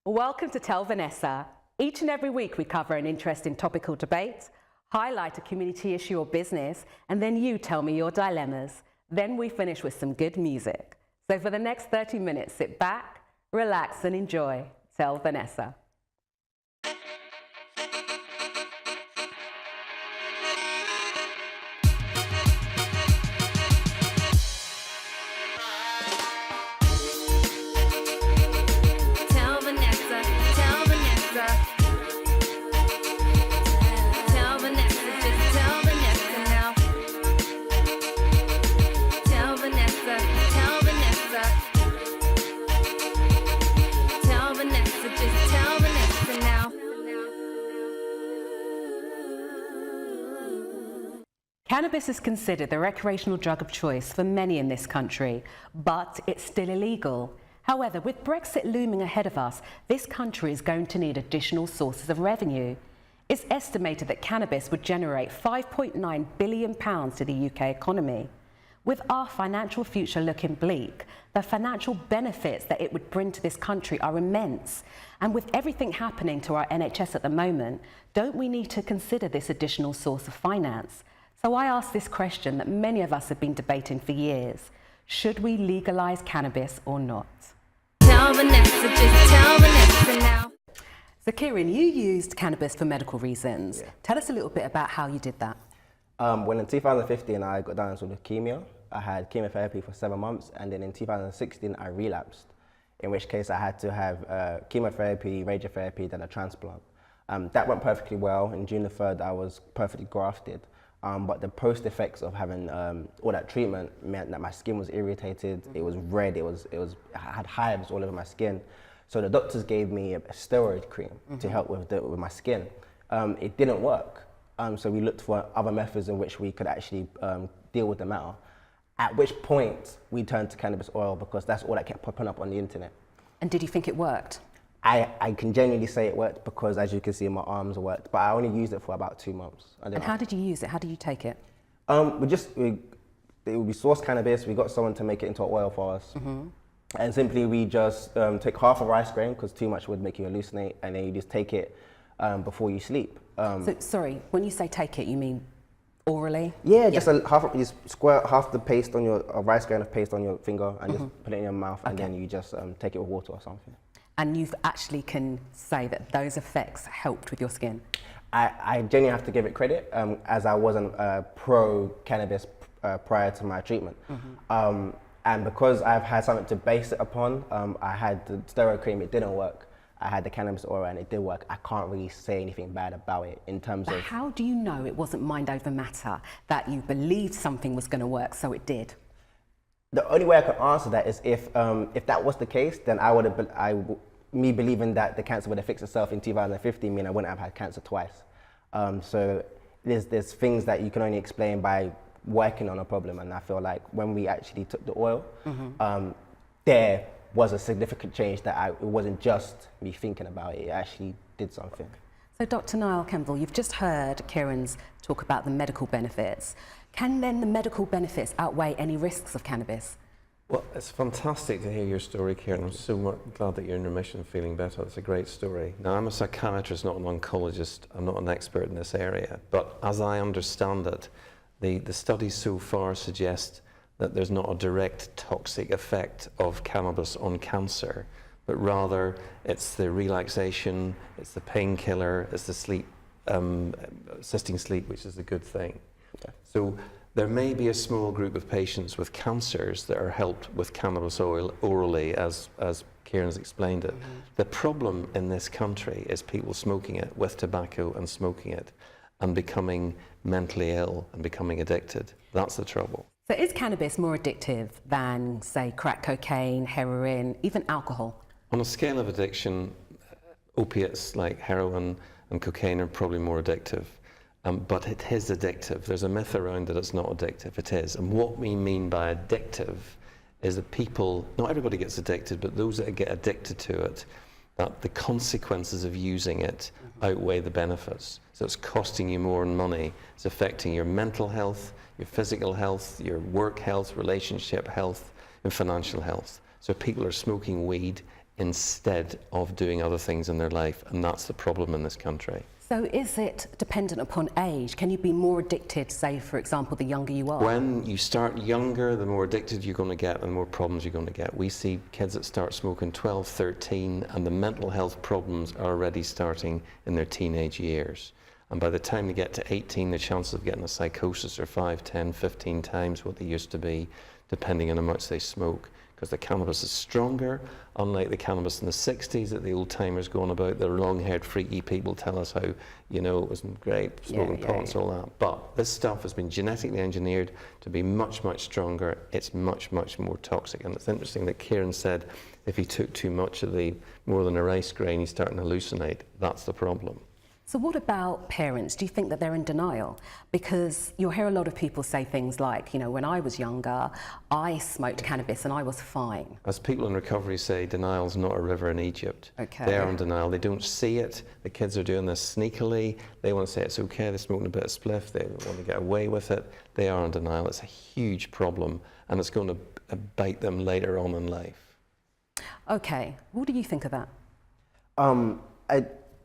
Welcome to Tell Vanessa. Each and every week we cover an interesting topical debate, highlight a community issue or business, and then you tell me your dilemmas. Then we finish with some good music. So for the next 30 minutes, sit back, relax and enjoy. Tell Vanessa. Cannabis is considered the recreational drug of choice for many in this country, but it's still illegal. However, with Brexit looming ahead of us, this country is going to need additional sources of revenue. It's estimated that cannabis would generate £5.9 billion to the UK economy. With our financial future looking bleak, the financial benefits that it would bring to this country are immense. And with everything happening to our NHS at the moment, don't we need to consider this additional source of finance? So I ask this question that many of us have been debating for years. Should we legalise cannabis or not? Tell Vanessa, just tell Vanessa now. So Kierran, you used cannabis for medical reasons. Yeah. Tell us a little bit about how you did that. When in 2015 I got diagnosed with leukemia, I had chemotherapy for 7 months, and then in 2016 I relapsed, in which case I had to have chemotherapy, radiotherapy, then a transplant. That went perfectly well. In June the 3rd I was perfectly grafted. But the post effects of having all that treatment meant that my skin was irritated, it was red, I had hives all over my skin. So the doctors gave me a steroid cream to help with my skin. It didn't work. So we looked for other methods in which we could actually deal with the matter. At which point we turned to cannabis oil because that's all that kept popping up on the internet. And did you think it worked? I can genuinely say it worked because, as you can see, my arms worked, but I only used it for about 2 months. And how did you use it? How did you take it? We sourced cannabis, we got someone to make it into oil for us. And simply we just take half a rice grain, because too much would make you hallucinate, and then you just take it before you sleep. So, sorry, when you say take it, you mean orally? Yeah, just you squirt half the paste on a rice grain of paste on your finger and just put it in your mouth, and then you just take it with water or something. And you actually can say that those effects helped with your skin? I genuinely have to give it credit, as I wasn't pro-cannabis prior to my treatment. And because I've had something to base it upon, I had the steroid cream, it didn't work. I had the cannabis oil and it did work. I can't really say anything bad about it in terms of... How do you know it wasn't mind over matter, that you believed something was going to work, so it did? The only way I could answer that is if that was the case, then me believing that the cancer would have fixed itself in 2015 mean I wouldn't have had cancer twice. So there's things that you can only explain by working on a problem, and I feel like when we actually took the oil, there was a significant change that it wasn't just me thinking about it, it actually did something. So Dr. Niall Campbell, you've just heard Kierran's talk about the medical benefits. Can then the medical benefits outweigh any risks of cannabis? Well, it's fantastic to hear your story, Kierran. I'm so glad that you're in remission and feeling better. It's a great story. Now, I'm a psychiatrist, not an oncologist. I'm not an expert in this area. But as I understand it, the studies so far suggest that there's not a direct toxic effect of cannabis on cancer, but rather it's the relaxation, it's the painkiller, it's the sleep, assisting sleep, which is a good thing. Okay. So there may be a small group of patients with cancers that are helped with cannabis oil orally, as Kierran's explained it. The problem in this country is people smoking it with tobacco and smoking it and becoming mentally ill and becoming addicted. That's the trouble. So is cannabis more addictive than, say, crack cocaine, heroin, even alcohol? On a scale of addiction, opiates like heroin and cocaine are probably more addictive. But it is addictive. There's a myth around that it's not addictive. It is. And what we mean by addictive is that people, not everybody gets addicted, but those that get addicted to it, that the consequences of using it outweigh the benefits. So it's costing you more money. It's affecting your mental health, your physical health, your work health, relationship health, and financial health. So people are smoking weed instead of doing other things in their life, and that's the problem in this country. So is it dependent upon age? Can you be more addicted, say, for example, the younger you are? When you start younger, the more addicted you're going to get and the more problems you're going to get. We see kids that start smoking 12, 13, and the mental health problems are already starting in their teenage years. And by the time they get to 18, the chances of getting a psychosis are 5, 10, 15 times what they used to be, depending on how much they smoke. Because the cannabis is stronger, unlike the cannabis in the 60s that the old timers going about, the long-haired freaky people tell us how, you know, it wasn't great, smoking pot and all that. But this stuff has been genetically engineered to be much, much stronger. It's much, much more toxic. And it's interesting that Kierran said if he took too much of the more than a rice grain, he's starting to hallucinate. That's the problem. So what about parents? Do you think that they're in denial? Because you'll hear a lot of people say things like, you know, when I was younger, I smoked cannabis and I was fine. As people in recovery say, denial's not a river in Egypt. Okay. They're in denial. They don't see it. The kids are doing this sneakily. They want to say it's okay. They're smoking a bit of spliff. They want to get away with it. They are in denial. It's a huge problem, and it's going to bite them later on in life. Okay. What do you think of that?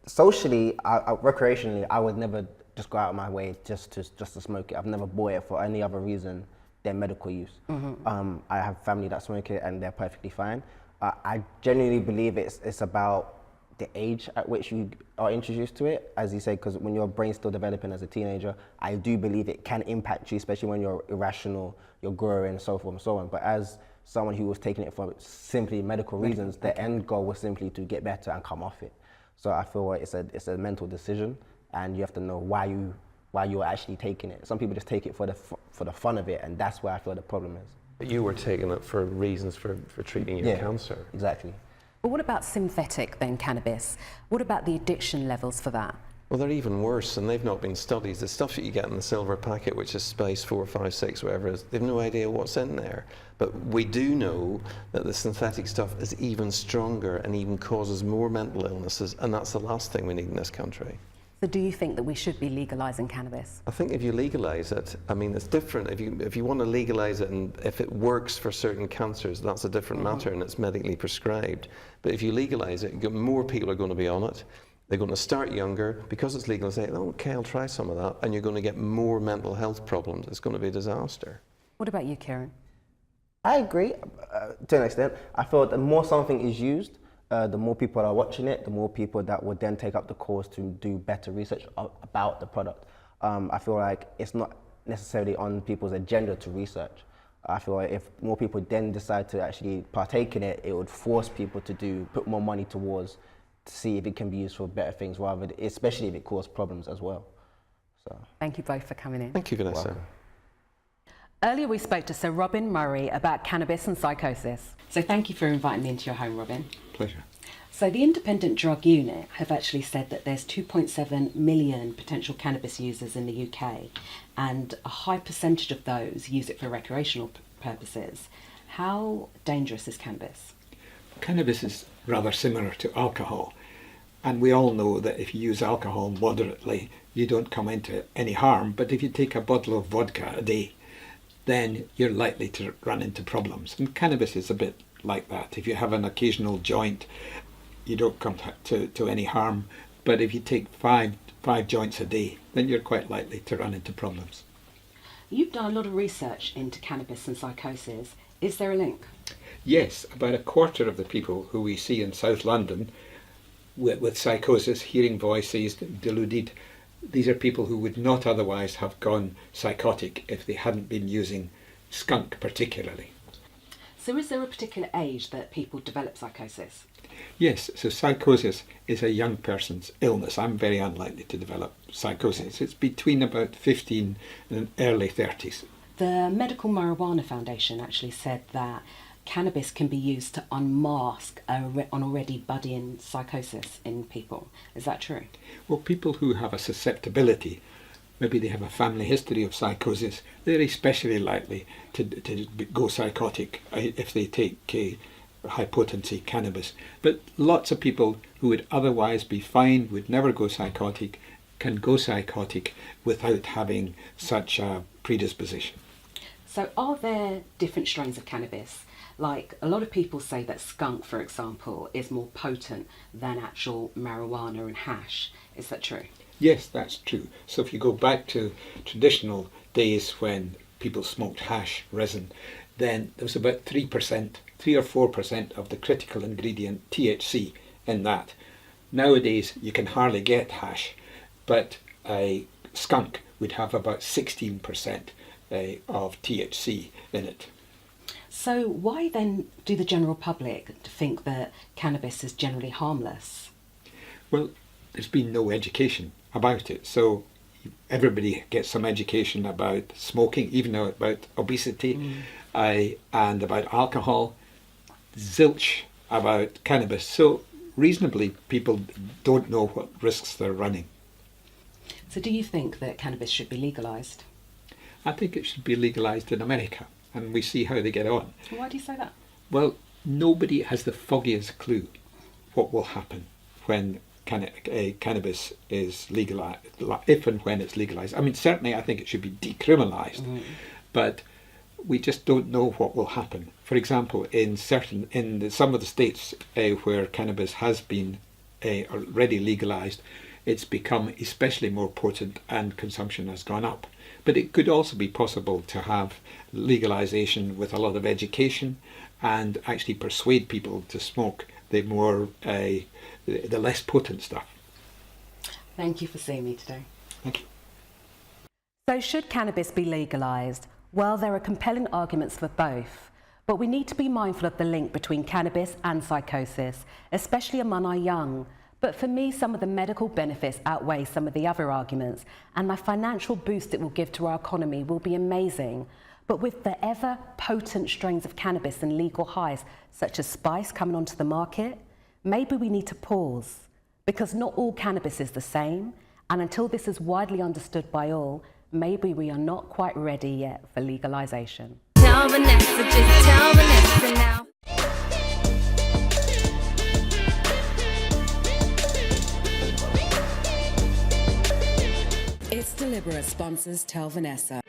Socially, recreationally, I would never just go out of my way just to smoke it. I've never bought it for any other reason than medical use. I have family that smoke it and they're perfectly fine. I genuinely believe it's about the age at which you are introduced to it, as you say, because when your brain's still developing as a teenager, I do believe it can impact you, especially when you're irrational, you're growing, so forth and so on. But as someone who was taking it for simply medical reasons, the end goal was simply to get better and come off it. So I feel like it's a mental decision, and you have to know why you're actually taking it. Some people just take it for the fun of it, and that's where I feel the problem is. But you were taking it for reasons for treating your cancer. Exactly. But what about synthetic then cannabis? What about the addiction levels for that? Well, they're even worse, and they've not been studied. The stuff that you get in the silver packet, which is Spice 4, 5, 6, whatever it is, they've no idea what's in there. But we do know that the synthetic stuff is even stronger and even causes more mental illnesses, and that's the last thing we need in this country. So do you think that we should be legalising cannabis? I think if you legalise it, I mean, it's different. If you want to legalise it and if it works for certain cancers, that's a different matter and it's medically prescribed. But if you legalise it, more people are going to be on it. They're going to start younger because it's legal. Say, oh, okay, I'll try some of that, and you're going to get more mental health problems. It's going to be a disaster. What about you, Kierran? I agree to an extent. I feel the more something is used, the more people are watching it, the more people that would then take up the cause to do better research about the product. I feel like it's not necessarily on people's agenda to research. I feel like if more people then decide to actually partake in it, it would force people to put more money towards to see if it can be used for better things, rather than, especially if it causes problems as well. So thank you both for coming in. Thank you, Vanessa. Welcome. Earlier we spoke to Sir Robin Murray about cannabis and psychosis. So thank you for inviting me into your home, Robin. Pleasure. So the Independent Drug Unit have actually said that there's 2.7 million potential cannabis users in the UK, and a high percentage of those use it for recreational purposes. How dangerous is cannabis? Cannabis is rather similar to alcohol, and we all know that if you use alcohol moderately, you don't come into any harm. But if you take a bottle of vodka a day, then you're likely to run into problems. And cannabis is a bit like that. If you have an occasional joint, you don't come to any harm. But if you take five joints a day, then you're quite likely to run into problems. You've done a lot of research into cannabis and psychosis. Is there a link? Yes, about a quarter of the people who we see in South London with psychosis, hearing voices, deluded, these are people who would not otherwise have gone psychotic if they hadn't been using skunk particularly. So is there a particular age that people develop psychosis? Yes, so psychosis is a young person's illness. I'm very unlikely to develop psychosis. It's between about 15 and early 30s. The Medical Marijuana Foundation actually said that cannabis can be used to unmask an already budding psychosis in people. Is that true? Well, people who have a susceptibility, maybe they have a family history of psychosis, they're especially likely to go psychotic if they take high potency cannabis. But lots of people who would otherwise be fine, would never go psychotic, can go psychotic without having such a predisposition. So are there different strains of cannabis Like, a lot of people say that skunk, for example, is more potent than actual marijuana and hash. Is that true? Yes, that's true. So if you go back to traditional days when people smoked hash resin, then there was about 3%, 3 or 4% of the critical ingredient THC in that. Nowadays, you can hardly get hash, but a skunk would have about 16% of THC in it. So why then do the general public think that cannabis is generally harmless? Well, there's been no education about it. So everybody gets some education about smoking, even though about obesity and about alcohol, zilch about cannabis. So reasonably, people don't know what risks they're running. So do you think that cannabis should be legalised? I think it should be legalised in America, and we see how they get on. Why do you say that? Well, nobody has the foggiest clue what will happen when cannabis is legalised, if and when it's legalised. I mean, certainly I think it should be decriminalised, but we just don't know what will happen. For example, in some of the states where cannabis has been already legalised, it's become especially more potent and consumption has gone up. But it could also be possible to have legalisation with a lot of education and actually persuade people to smoke the less potent stuff. Thank you for seeing me today. Thank you. So should cannabis be legalised? Well, there are compelling arguments for both, but we need to be mindful of the link between cannabis and psychosis, especially among our young. But for me, some of the medical benefits outweigh some of the other arguments, and my financial boost it will give to our economy will be amazing. But with the ever potent strains of cannabis and legal highs, such as spice, coming onto the market, maybe we need to pause, because not all cannabis is the same, and until this is widely understood by all, maybe we are not quite ready yet for legalisation. Tell Vanessa, just tell Vanessa now. It's Deliberate sponsors Tell Vanessa.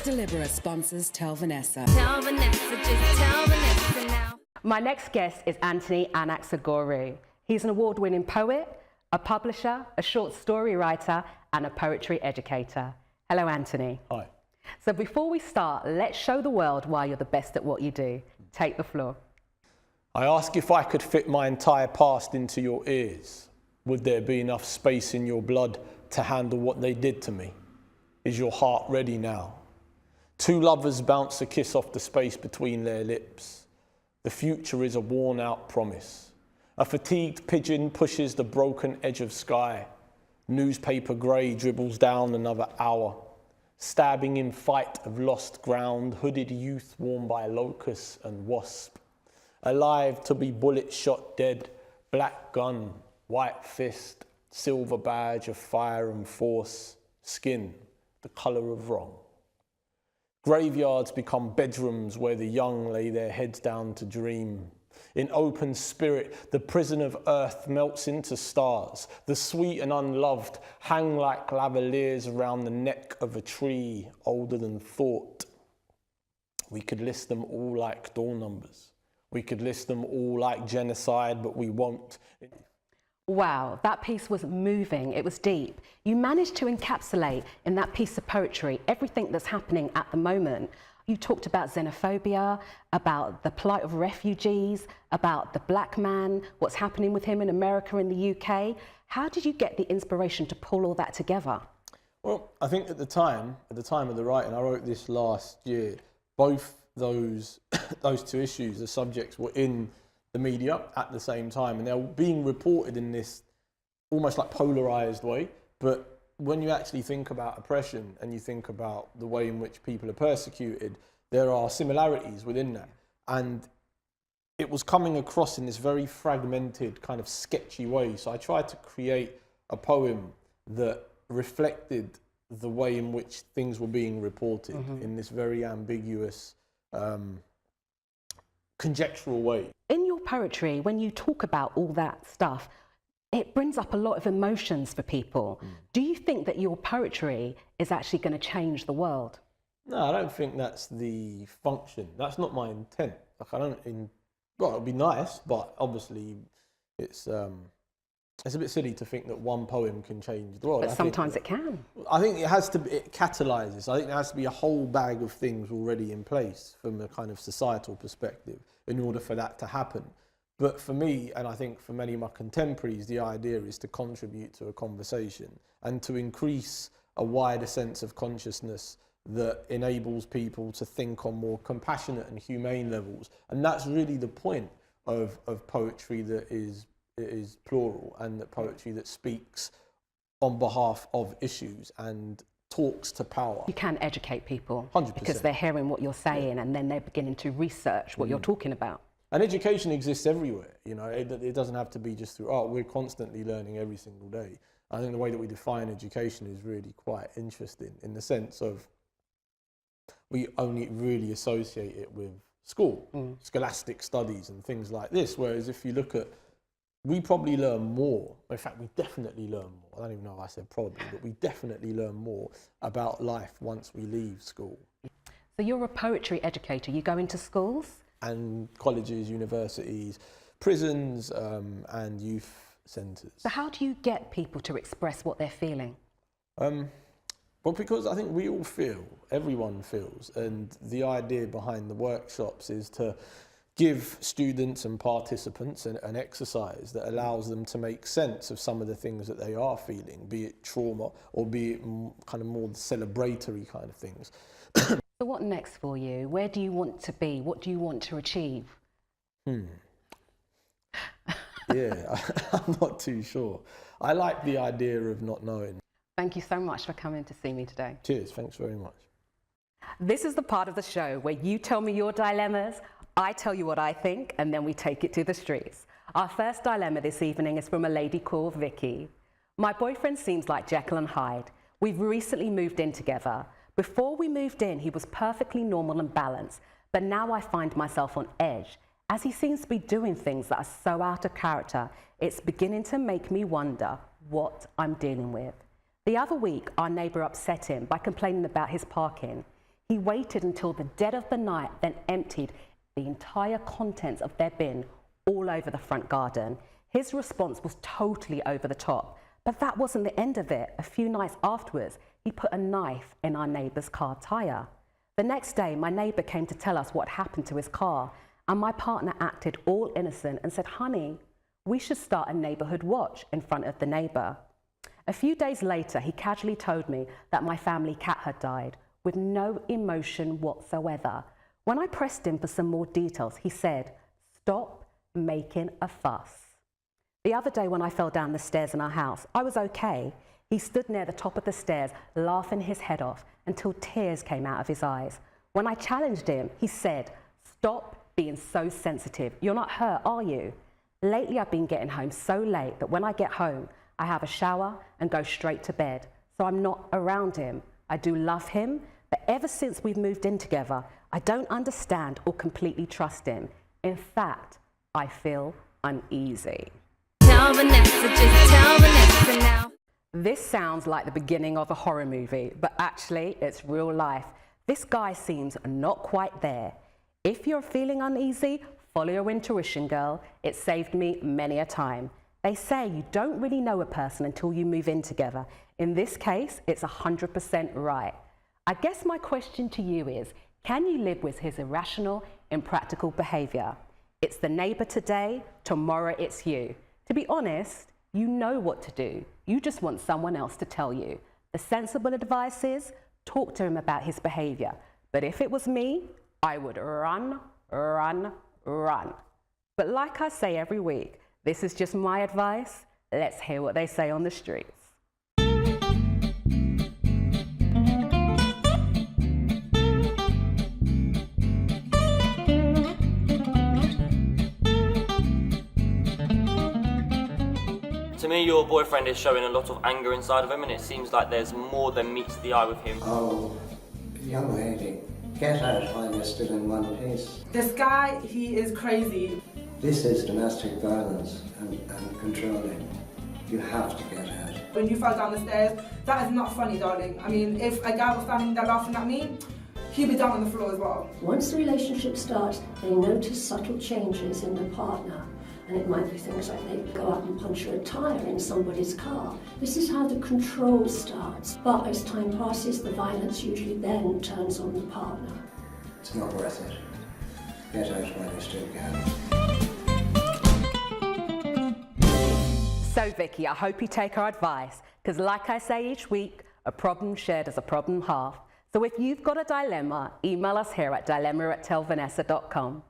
Deliberate sponsors Tell Vanessa. Tell Vanessa, just tell Vanessa now. My next guest is Anthony Anaxagorou. He's an award-winning poet, a publisher, a short story writer, and a poetry educator. Hello, Anthony. Hi. So before we start, let's show the world why you're the best at what you do. Take the floor. I ask if I could fit my entire past into your ears. Would there be enough space in your blood to handle what they did to me? Is your heart ready now? Two lovers bounce a kiss off the space between their lips. The future is a worn-out promise. A fatigued pigeon pushes the broken edge of sky. Newspaper grey dribbles down another hour. Stabbing in fight of lost ground, hooded youth worn by locust and wasp. Alive to be bullet shot dead, black gun, white fist, silver badge of fire and force, skin, the colour of wrong. Graveyards become bedrooms where the young lay their heads down to dream. In open spirit, the prison of earth melts into stars. The sweet and unloved hang like lavaliers around the neck of a tree older than thought. We could list them all like door numbers. We could list them all like genocide, but we won't. Wow, that piece was moving, it was deep. You managed to encapsulate in that piece of poetry everything that's happening at the moment. You talked about xenophobia, about the plight of refugees, about the black man, what's happening with him in America and the UK. How did you get the inspiration to pull all that together? Well, I think at the time of the writing, I wrote this last year, both those two issues, the subjects were in the media at the same time, and they're being reported in this almost like polarized way, but when you actually think about oppression and you think about the way in which people are persecuted, there are similarities within that. And it was coming across in this very fragmented, kind of sketchy way. So I tried to create a poem that reflected the way in which things were being reported in this very ambiguous, conjectural way. In your poetry, when you talk about all that stuff, it brings up a lot of emotions for people. Do you think that your poetry is actually going to change the world? No, I don't think that's the function. That's not my intent. Like, I don't. Well, it'd be nice, but obviously, it's a bit silly to think that one poem can change the world. But sometimes it can. I think it has to. It catalyses. I think there has to be a whole bag of things already in place from a kind of societal perspective in order for that to happen. But for me, and I think for many of my contemporaries, the idea is to contribute to a conversation and to increase a wider sense of consciousness that enables people to think on more compassionate and humane levels. And that's really the point of poetry that is plural, and that poetry that speaks on behalf of issues and talks to power. You can educate people 100%. Because they're hearing what you're saying, and then they're beginning to research what you're talking about. And education exists everywhere, you know, it doesn't have to be just through art. We're constantly learning every single day. I think the way that we define education is really quite interesting, in the sense of we only really associate it with school, scholastic studies and things like this. Whereas if you look at, we probably learn more, in fact, we definitely learn more. I don't even know if I said probably, but we definitely learn more about life once we leave school. So you're a poetry educator, you go into schools? And colleges, universities, prisons, and youth centres. So how do you get people to express what they're feeling? Well, because I think we all feel, everyone feels, and the idea behind the workshops is to give students and participants an exercise that allows them to make sense of some of the things that they are feeling, be it trauma or be it kind of more celebratory kind of things. So what next for you? Where do you want to be? What do you want to achieve? Yeah, I'm not too sure. I like the idea of not knowing. Thank you so much for coming to see me today. Cheers, thanks very much. This is the part of the show where you tell me your dilemmas, I tell you what I think, and then we take it to the streets. Our first dilemma this evening is from a lady called Vicky. My boyfriend seems like Jekyll and Hyde. We've recently moved in together. Before we moved in, he was perfectly normal and balanced, but now I find myself on edge. As he seems to be doing things that are so out of character, it's beginning to make me wonder what I'm dealing with. The other week, our neighbour upset him by complaining about his parking. He waited until the dead of the night, then emptied the entire contents of their bin all over the front garden. His response was totally over the top, but that wasn't the end of it. A few nights afterwards, he put a knife in our neighbour's car tyre. The next day, my neighbour came to tell us what happened to his car, and my partner acted all innocent and said, "Honey, we should start a neighbourhood watch in front of the neighbour." A few days later, he casually told me that my family cat had died, with no emotion whatsoever. When I pressed him for some more details, he said, "Stop making a fuss." The other day when I fell down the stairs in our house, I was okay. He stood near the top of the stairs, laughing his head off until tears came out of his eyes. When I challenged him, he said, "Stop being so sensitive. You're not hurt, are you?" Lately, I've been getting home so late that when I get home, I have a shower and go straight to bed. So I'm not around him. I do love him, but ever since we've moved in together, I don't understand or completely trust him. In fact, I feel uneasy. Tell Vanessa, just tell Vanessa now. This sounds like the beginning of a horror movie, but actually it's real life. This guy seems not quite there. If you're feeling uneasy, follow your intuition, girl. It saved me many a time. They say you don't really know a person until you move in together. In this case, it's 100% right. I guess my question to you is, can you live with his irrational, impractical behaviour? It's the neighbour today, tomorrow it's you. To be honest, you know what to do. You just want someone else to tell you. The sensible advice is, talk to him about his behaviour. But if it was me, I would run, run, run. But like I say every week, this is just my advice. Let's hear what they say on the streets. To me, your boyfriend is showing a lot of anger inside of him, and it seems like there's more than meets the eye with him. Oh, young lady, get out while you're still in one piece. This guy, he is crazy. This is domestic violence and controlling. You have to get out. When you fell down the stairs, that is not funny, darling. I mean, if a guy was standing there laughing at me, he'd be down on the floor as well. Once the relationship starts, they notice subtle changes in the partner. And it might be things like they go out and puncture a tyre in somebody's car. This is how the control starts. But as time passes, the violence usually then turns on the partner. It's not worth it. Get out while you still can. So Vicky, I hope you take our advice, because like I say each week, a problem shared is a problem half. So if you've got a dilemma, email us here at dilemma@tellvanessa.com.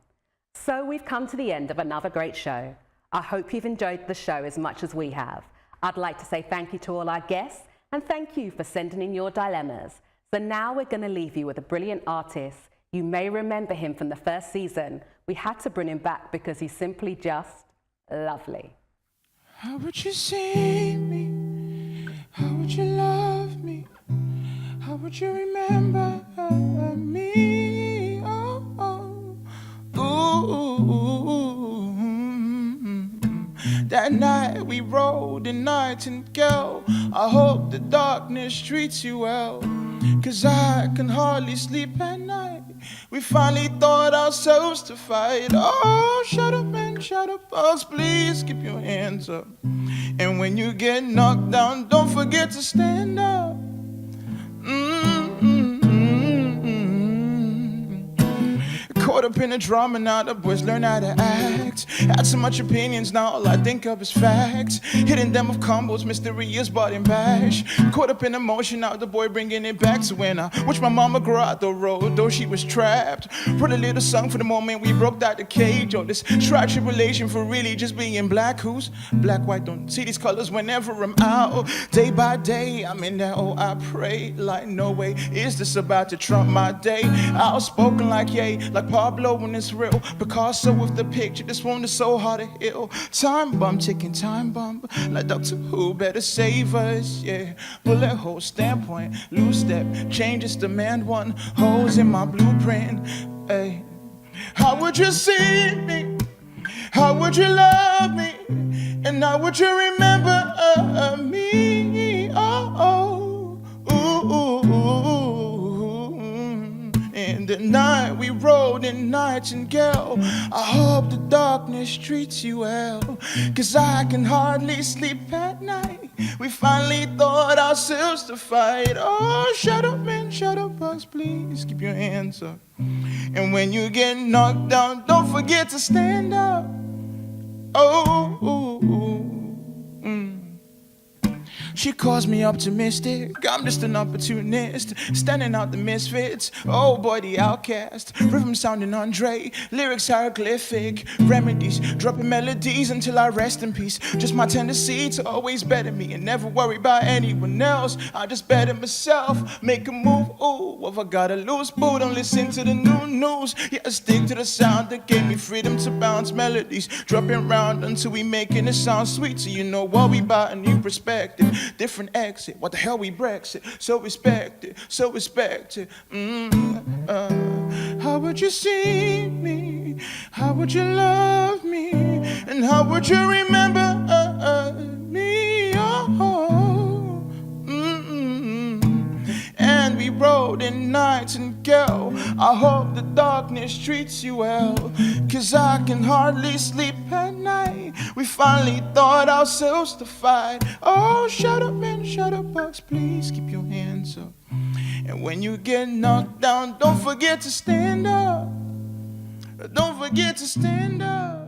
So we've come to the end of another great show. I hope you've enjoyed the show as much as we have. I'd like to say thank you to all our guests and thank you for sending in your dilemmas. So now we're going to leave you with a brilliant artist. You may remember him from the first season. We had to bring him back because he's simply just lovely. How would you see me? How would you love me? How would you remember me? Oh, oh. Ooh, that night we rode in Nightingale. I hope the darkness treats you well, 'cause I can hardly sleep at night. We finally thought ourselves to fight. Oh, shut up and shut up, bugs, please keep your hands up. And when you get knocked down, don't forget to stand up. Caught up in the drama, now the boys learn how to act. Had so much opinions, now all I think of is facts. Hitting them with combos, mysterious body and bash. Caught up in emotion, now the boy bringing it back to when I watched my mama grow out the road, though she was trapped. Put a little song for the moment we broke out the cage. Oh, this trial tribulation for really just being black. Who's black, white, don't see these colors whenever I'm out. Day by day, I'm in there, oh, I pray. Like, no way, is this about to trump my day? Outspoken like yay, like Pablo when it's real. Picasso with the picture, this one is so hard to heal. Time bomb, ticking time bomb. Like Doctor Who, better save us, yeah. Bullet hole standpoint, loose step, changes demand one. Holes in my blueprint, hey. How would you see me? How would you love me? And how would you remember me? Oh, oh, ooh, ooh, ooh. And the night we rode in Nightingale, I hope the darkness treats you well, 'cause I can hardly sleep at night. We finally thought ourselves to fight. Oh, shut up and shut up, bugs, please keep your hands up. And when you get knocked down, don't forget to stand up. Oh, ooh, ooh, She calls me optimistic, I'm just an opportunist, standing out the misfits, oh boy the outcast. Rhythm sounding Andre, lyrics hieroglyphic, remedies, dropping melodies until I rest in peace. Just my tendency to always better me and never worry about anyone else. I just better myself, make a move, ooh, what I gotta lose, boo, don't listen to the new news. Yeah, I stick to the sound that gave me freedom to bounce melodies, dropping round until we making it sound sweet. So you know what, we buy a new perspective, different exit, what the hell we Brexit, so respect it, so respect it. How would you see me? How would you love me? And how would you remember me? Oh, And we rode in Nightingale, I hope the darkness treats you well, 'cause I can hardly sleep at night. We finally thought ourselves to fight. Oh, shut up and shut up, bugs, please keep your hands up. And when you get knocked down, don't forget to stand up. Don't forget to stand up.